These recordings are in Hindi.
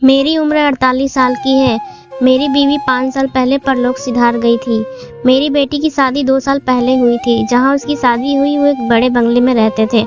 मेरी उम्र 48 साल की है। मेरी बीवी 5 साल पहले परलोक सिधार गई थी। मेरी बेटी की शादी 2 साल पहले हुई थी। जहाँ उसकी शादी हुई वो एक बड़े बंगले में रहते थे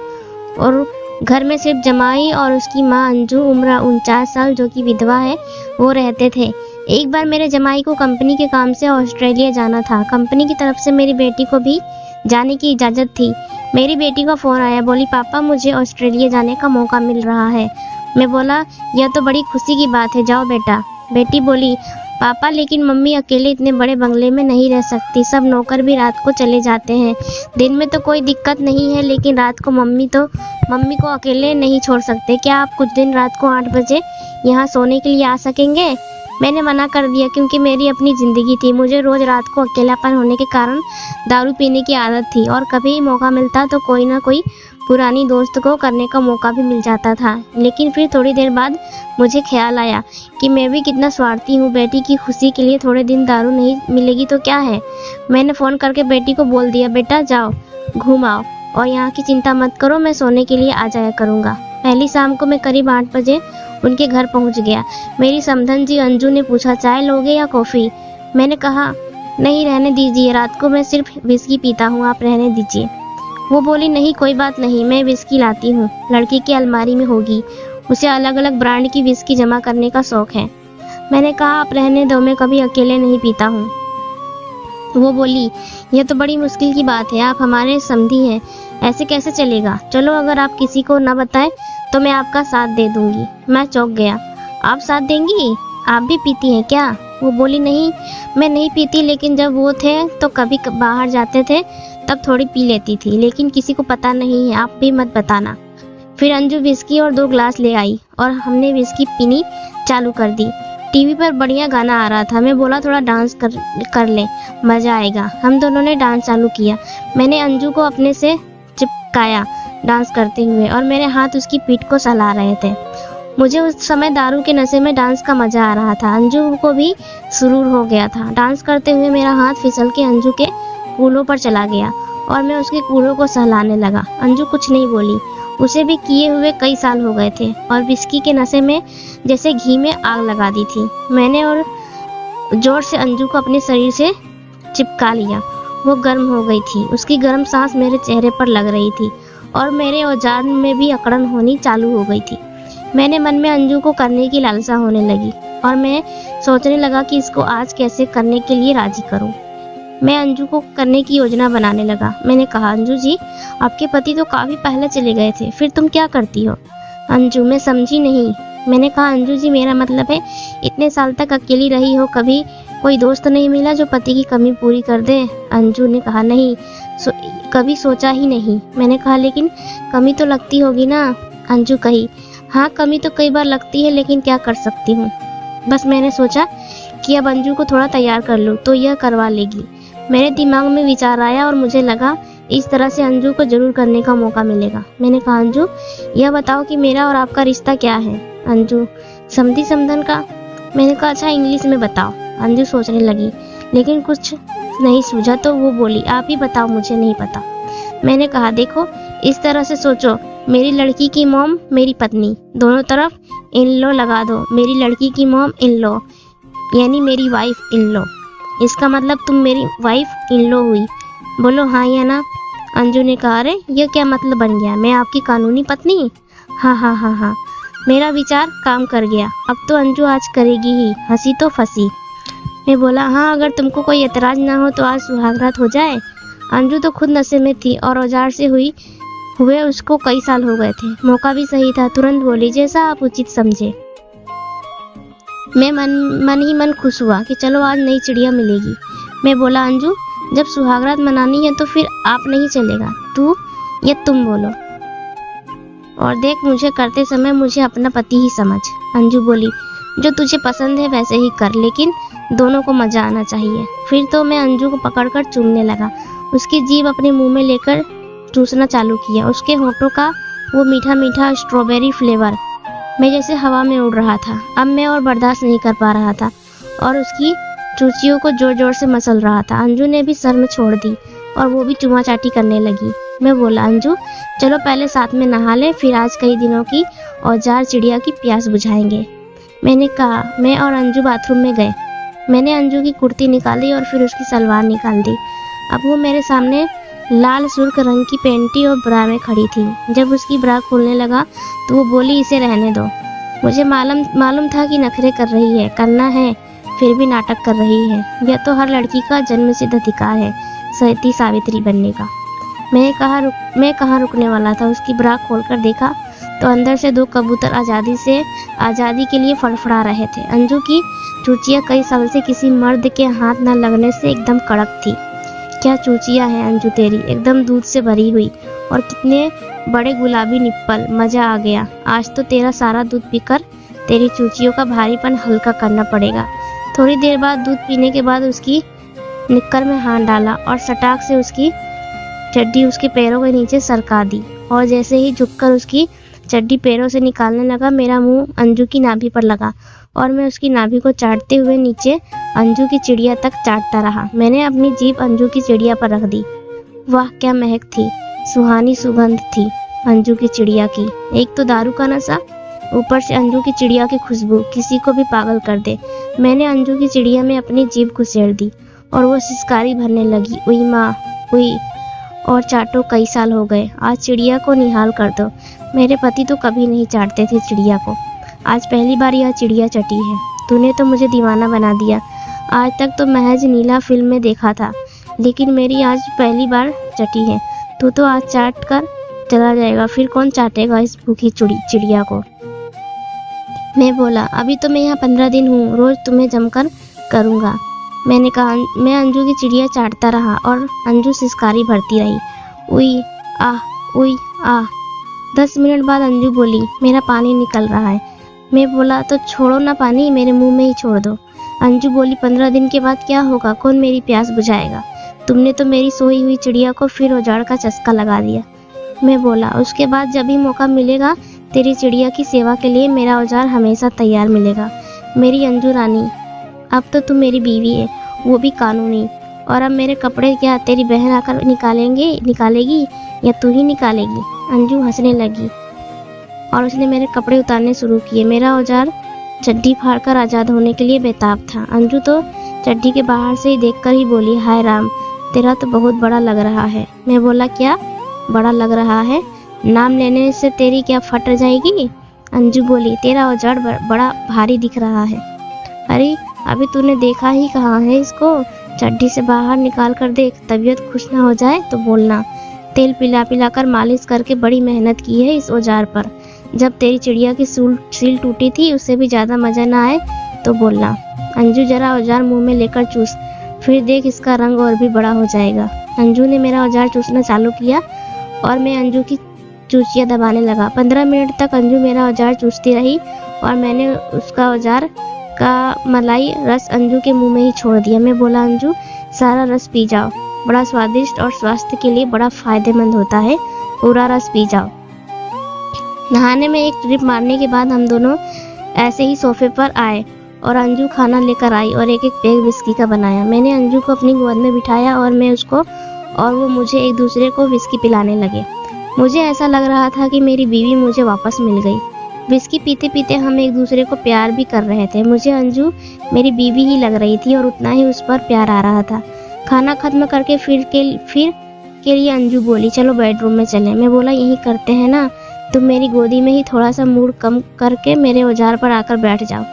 और घर में सिर्फ जमाई और उसकी माँ अंजू उम्र 49 साल जो कि विधवा है वो रहते थे। एक बार मेरे जमाई को कंपनी के काम से ऑस्ट्रेलिया जाना था। कंपनी की तरफ से मेरी बेटी को भी जाने की इजाज़त थी। मेरी बेटी का फ़ोन आया, बोली पापा मुझे ऑस्ट्रेलिया जाने का मौका मिल रहा है। मैं बोला यह तो बड़ी खुशी की बात है, जाओ बेटा। बेटी बोली पापा लेकिन मम्मी अकेले इतने बड़े बंगले में नहीं रह सकती, सब नौकर भी रात को चले जाते हैं। दिन में तो कोई दिक्कत नहीं है लेकिन रात को मम्मी को अकेले नहीं छोड़ सकते। क्या आप कुछ दिन रात को 8 बजे यहाँ सोने के लिए आ सकेंगे? मैंने मना कर दिया क्योंकि मेरी अपनी ज़िंदगी थी। मुझे रोज़ रात को अकेलापन होने के कारण दारू पीने की आदत थी और कभी मौका मिलता तो कोई ना कोई पुरानी दोस्त को करने का मौका भी मिल जाता था। लेकिन फिर थोड़ी देर बाद मुझे ख्याल आया कि मैं भी कितना स्वार्थी हूँ। बेटी की खुशी के लिए थोड़े दिन दारू नहीं मिलेगी तो क्या है। मैंने फ़ोन करके बेटी को बोल दिया बेटा जाओ घूम आओ और यहाँ की चिंता मत करो, मैं सोने के लिए आ जाया करूँगा। पहली शाम को मैं करीब 8 बजे उनके घर पहुँच गया। मेरी समधन जी अंजू ने पूछा चाय लोगे या कॉफ़ी? मैंने कहा नहीं रहने दीजिए, रात को मैं सिर्फ विस्की पीता हूँ, आप रहने दीजिए। वो बोली नहीं कोई बात नहीं, मैं विस्की लाती हूँ, लड़की की अलमारी में होगी, उसे अलग अलग ब्रांड की विस्की जमा करने का शौक है। मैंने कहा आप रहने दो, मैं कभी अकेले नहीं पीता हूँ। वो बोली यह तो बड़ी मुश्किल की बात है, आप हमारे समधी हैं, ऐसे कैसे चलेगा? चलो अगर आप किसी को न बताएं तो मैं आपका साथ दे दूंगी। मैं चौंक गया, आप साथ देंगी? आप भी पीती हैं क्या? वो बोली नहीं मैं नहीं पीती, लेकिन जब वो थे तो कभी बाहर जाते थे तब थोड़ी पी लेती थी, लेकिन किसी को पता नहीं है, आप भी मत बताना। फिर अंजू विस्की और 2 ग्लास ले आई और हमने विस्की पीनी चालू कर दी। टीवी पर बढ़िया गाना आ रहा था। मैं बोला थोड़ा डांस कर ले, मज़ा आएगा। हम दोनों ने डांस चालू किया। मैंने अंजू को अपने से चिपकाया डांस करते हुए और मेरे हाथ उसकी पीठ को सहला रहे थे। मुझे उस समय दारू के नशे में डांस का मज़ा आ रहा था। अंजू को भी सुरूर हो गया था। डांस करते हुए मेरा हाथ फिसल के अंजू के कूल्हों पर चला गया और मैं उसके कूल्हों को सहलाने लगा। अंजू कुछ नहीं बोली, उसे भी किए हुए कई साल हो गए थे और विस्की के नशे में जैसे घी में आग लगा दी थी। मैंने और जोर से अंजू को अपने शरीर से चिपका लिया। वो गर्म हो गई थी, उसकी गर्म सांस मेरे चेहरे पर लग रही थी और मेरे औजार में भी अकड़न होनी चालू हो गई थी। मैंने मन में अंजू को करने की लालसा होने लगी और मैं सोचने लगा कि इसको आज कैसे करने के लिए राजी करूं। मैं अंजू को करने की योजना बनाने लगा। मैंने कहा अंजू जी आपके पति तो काफ़ी पहले चले गए थे, फिर तुम क्या करती हो? अंजू मैं समझी नहीं। मैंने कहा अंजू जी मेरा मतलब है इतने साल तक अकेली रही हो, कभी कोई दोस्त नहीं मिला जो पति की कमी पूरी कर दे? अंजू ने कहा नहीं, कभी सोचा ही नहीं। मैंने कहा लेकिन कमी तो लगती होगी ना? अंजू कही हाँ कमी तो कई बार लगती है, लेकिन क्या कर सकती हूँ। बस मैंने सोचा कि अब अंजू को थोड़ा तैयार कर लूँ तो यह करवा लेगी। मेरे दिमाग में विचार आया और मुझे लगा इस तरह से अंजू को जरूर करने का मौका मिलेगा। मैंने कहा अंजू यह बताओ कि मेरा और आपका रिश्ता क्या है? अंजू समधी समधन का। मैंने कहा अच्छा इंग्लिश में बताओ। अंजू सोचने लगी लेकिन कुछ नहीं सूझा तो वो बोली आप ही बताओ, मुझे नहीं पता। मैंने कहा देखो इस तरह से सोचो, मेरी लड़की की मॉम मेरी पत्नी, दोनों तरफ इन लो लगा दो। मेरी लड़की की मॉम इन लो यानी मेरी वाइफ इन लो, इसका मतलब तुम मेरी वाइफ इन लो हुई। बोलो हाँ या ना? अंजू ने कहा अरे यह क्या मतलब बन गया, मैं आपकी कानूनी पत्नी? हाँ हाँ हाँ हाँ। मेरा विचार काम कर गया, अब तो अंजू आज करेगी ही, हंसी तो फंसी। मैं बोला हाँ अगर तुमको कोई एतराज ना हो तो आज सुहागरात हो जाए। अंजू तो खुद नशे में थी और औजार से हुए उसको कई साल हो गए थे। मौका भी सही था, तुरंत बोली जैसा आप उचित समझे। मैं मन ही मन खुश हुआ कि चलो आज नई चिड़िया मिलेगी। मैं बोला अंजू जब सुहागरात मनानी है तो फिर आप नहीं चलेगा, तू या तुम बोलो, और देख मुझे करते समय मुझे अपना पति ही समझ। अंजू बोली जो तुझे पसंद है वैसे ही कर, लेकिन दोनों को मजा आना चाहिए। फिर तो मैं अंजू को पकड़कर चूमने लगा, उसकी जीभ अपने मुंह में लेकर चूसना चालू किया। उसके होठों का वो मीठा मीठा स्ट्रॉबेरी फ्लेवर मैं जैसे हवा में उड़ रहा था। अब मैं और बर्दाश्त नहीं कर पा रहा था और उसकी चूचियों को जोर जोर से मसल रहा था। अंजू ने भी सर में छोड़ दी और वो भी चुमा चाटी करने लगी। मैं बोला अंजू चलो पहले साथ में नहा ले, फिर आज कई दिनों की औजार चिड़िया की प्यास बुझाएंगे। मैंने कहा। मैं और अंजू बाथरूम में गए। मैंने अंजू की कुर्ती निकाली और फिर उसकी सलवार निकाल दी। अब वो मेरे सामने लाल सुर्ख रंग की पैंटी और ब्रा में खड़ी थी। जब उसकी ब्रा खोलने लगा तो वो बोली, इसे रहने दो। मुझे मालूम था कि नखरे कर रही है, करना है, फिर भी नाटक कर रही है। यह तो हर लड़की का जन्मसिद्ध अधिकार है, सती सावित्री बनने का। मैं कहाँ रुकने वाला था। उसकी ब्रा खोलकर देखा तो अंदर से 2 कबूतर आज़ादी के लिए फड़फड़ा रहे थे। अंजू की चूचिया कई साल से किसी मर्द के हाथ न लगने से एकदम कड़क थी। क्या चूचिया है अंजू तेरी, एकदम दूध से भरी हुई, और कितने बड़े गुलाबी निप्पल। मजा आ गया। आज तो तेरा सारा दूध पीकर तेरी चूचियों का भारीपन हल्का करना पड़ेगा। थोड़ी देर बाद दूध पीने के बाद उसकी निक्कर में हाथ डाला और सटाक से उसकी चड्डी उसके पैरों के नीचे सरका दी, और जैसे ही झुककर उसकी चड्डी पैरों से निकालने लगा, मेरा मुंह अंजू की नाभि पर लगा और मैं उसकी नाभि को चाटते हुए नीचे अंजू की चिड़िया तक चाटता रहा। मैंने अपनी जीभ अंजू की चिड़िया पर रख दी। वाह क्या महक थी, सुहानी सुगंध थी अंजू की चिड़िया की। एक तो दारू का नशा, ऊपर से अंजू की चिड़िया की खुशबू किसी को भी पागल कर दे। मैंने अंजू की चिड़िया में अपनी जीभ घुसेड़ दी और वो सिसकारी भरने लगी। उई माँ उई, और चाटो कई साल हो गए। आज चिड़िया को निहाल कर दो। मेरे पति तो कभी नहीं चाटते थे चिड़िया को, आज पहली बार यह चिड़िया चटी है। तूने तो मुझे दीवाना बना दिया। आज तक तो महज नीला फिल्म में देखा था, लेकिन मेरी आज पहली बार चटी है। तू तो आज चाट कर चला जाएगा, फिर कौन चाटेगा इस भूखी चिड़िया को। मैं बोला, अभी तो मैं यहाँ 15 दिन हूँ, रोज तुम्हें जमकर करूँगा। मैंने कहा। मैं अंजू की चिड़िया चाटता रहा और अंजू सिसकारी भरती रही। उई आह। 10 मिनट बाद अंजू बोली, मेरा पानी निकल रहा है। मैं बोला, तो छोड़ो ना पानी, मेरे मुंह में ही छोड़ दो। अंजू बोली, 15 दिन के बाद क्या होगा, कौन मेरी प्यास बुझाएगा। तुमने तो मेरी सोई हुई चिड़िया को फिर औजार का चस्का लगा दिया। मैं बोला, उसके बाद जब भी मौका मिलेगा तेरी चिड़िया की सेवा के लिए मेरा औजार हमेशा तैयार मिलेगा। मेरी अंजू रानी, अब तो तुम मेरी बीवी है, वो भी कानूनी। और अब मेरे कपड़े क्या तेरी बहन आकर निकालेगी या तू ही निकालेगी। अंजू हंसने लगी और उसने मेरे कपड़े उतारने शुरू किए। मेरा औजार चड्डी फाड़कर आज़ाद होने के लिए बेताब था। अंजू तो चड्डी के बाहर से ही देखकर ही बोली, हाय राम, तेरा तो बहुत बड़ा लग रहा है। मैं बोला, क्या बड़ा लग रहा है, नाम लेने से तेरी क्या फट जाएगी। अंजू बोली, तेरा औजार बड़ा भारी दिख रहा है। अरे अभी तूने देखा ही कहाँ है इसको, चड्डी से बाहर निकाल कर देख, तबीयत खुश ना हो जाए तो बोलना। तेल पिला कर मालिश करके बड़ी मेहनत की है इस औजार पर। जब तेरी चिड़िया की सील टूटी थी, उससे भी ज्यादा मजा ना आए तो बोलना। अंजू जरा औजार मुंह में लेकर चूस, फिर देख इसका रंग और भी बड़ा हो जाएगा। अंजू ने मेरा औजार चूसना चालू किया और मैं अंजू की चूचिया दबाने लगा। 15 मिनट तक अंजू मेरा औजार चूसती रही और मैंने उसका औजार का मलाई रस अंजू के मुंह में ही छोड़ दिया। मैं बोला, अंजू सारा रस पी जाओ, बड़ा स्वादिष्ट और स्वास्थ्य के लिए बड़ा फायदेमंद होता है, पूरा रस पी जाओ। नहाने में एक ट्रिप मारने के बाद हम दोनों ऐसे ही सोफे पर आए और अंजू खाना लेकर आई और एक पैक विस्की का बनाया। मैंने अंजू को अपनी गोद में बिठाया और मैं उसको और वो मुझे एक दूसरे को विस्की पिलाने लगे। मुझे ऐसा लग रहा था कि मेरी बीवी मुझे वापस मिल गई। विस्की पीते पीते हम एक दूसरे को प्यार भी कर रहे थे। मुझे अंजू मेरी बीवी ही लग रही थी और उतना ही उस पर प्यार आ रहा था। खाना खत्म करके फिर के लिए अंजू बोली, चलो बेडरूम में चलें। मैं बोला, यही करते हैं ना, तुम मेरी गोदी में ही थोड़ा सा मूड कम करके मेरे औजार पर आकर बैठ जाओ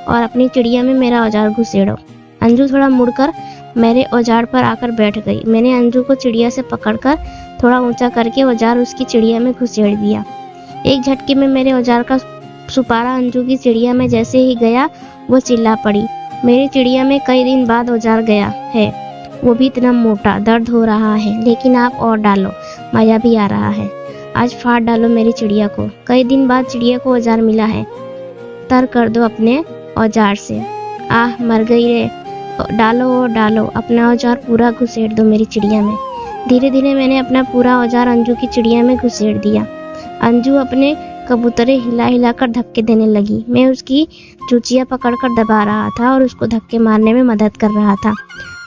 और अपनी चिड़िया में मेरा औजार घुसेड़ो। अंजू थोड़ा मुड़कर मेरे औजार पर आकर बैठ गई। मैंने अंजू को चिड़िया से पकड़कर थोड़ा ऊंचा करके औजार उसकी चिड़िया में घुसेड़ दिया। एक झटके में मेरे औजार का सुपारा अंजू की चिड़िया में जैसे ही गया, वो चिल्ला पड़ी। मेरी चिड़िया में कई दिन बाद औजार गया है, वो भी इतना मोटा, दर्द हो रहा है, लेकिन आप और डालो, मजा भी आ रहा है। आज फाड़ डालो मेरी चिड़िया को। कई दिन बाद चिड़िया को औजार मिला है, तर कर दो अपने औजार से। आह मर गई रे, डालो अपना औजार पूरा घुसेड़ दो मेरी चिड़िया में। धीरे धीरे मैंने अपना पूरा औजार अंजू की चिड़िया में घुसेड़ दिया। अंजू अपने कबूतरे हिला कर धक्के देने लगी। मैं उसकी चूचिया पकड़कर दबा रहा था और उसको धक्के मारने में मदद कर रहा था।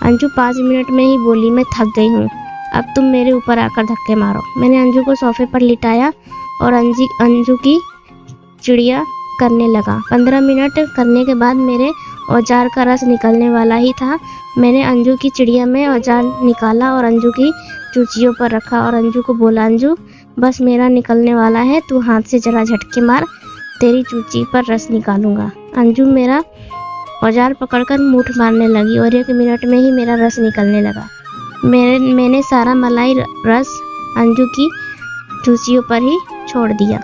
अंजू 5 मिनट में ही बोली, मैं थक गई हूँ, अब तुम मेरे ऊपर आकर धक्के मारो। मैंने अंजू को सोफे पर लिटाया और अंजू की चिड़िया करने लगा। 15 मिनट करने के बाद मेरे औजार का रस निकलने वाला ही था। मैंने अंजू की चिड़िया में औजार निकाला और अंजू की चूचियों पर रखा और अंजू को बोला, अंजू बस मेरा निकलने वाला है, तू हाथ से जरा झटके मार, तेरी चूची पर रस निकालूंगा। अंजू मेरा औजार पकड़कर मूठ मारने लगी और 1 मिनट में ही मेरा रस निकलने लगा। मैंने सारा मलाई रस अंजू की चूचियों पर ही छोड़ दिया।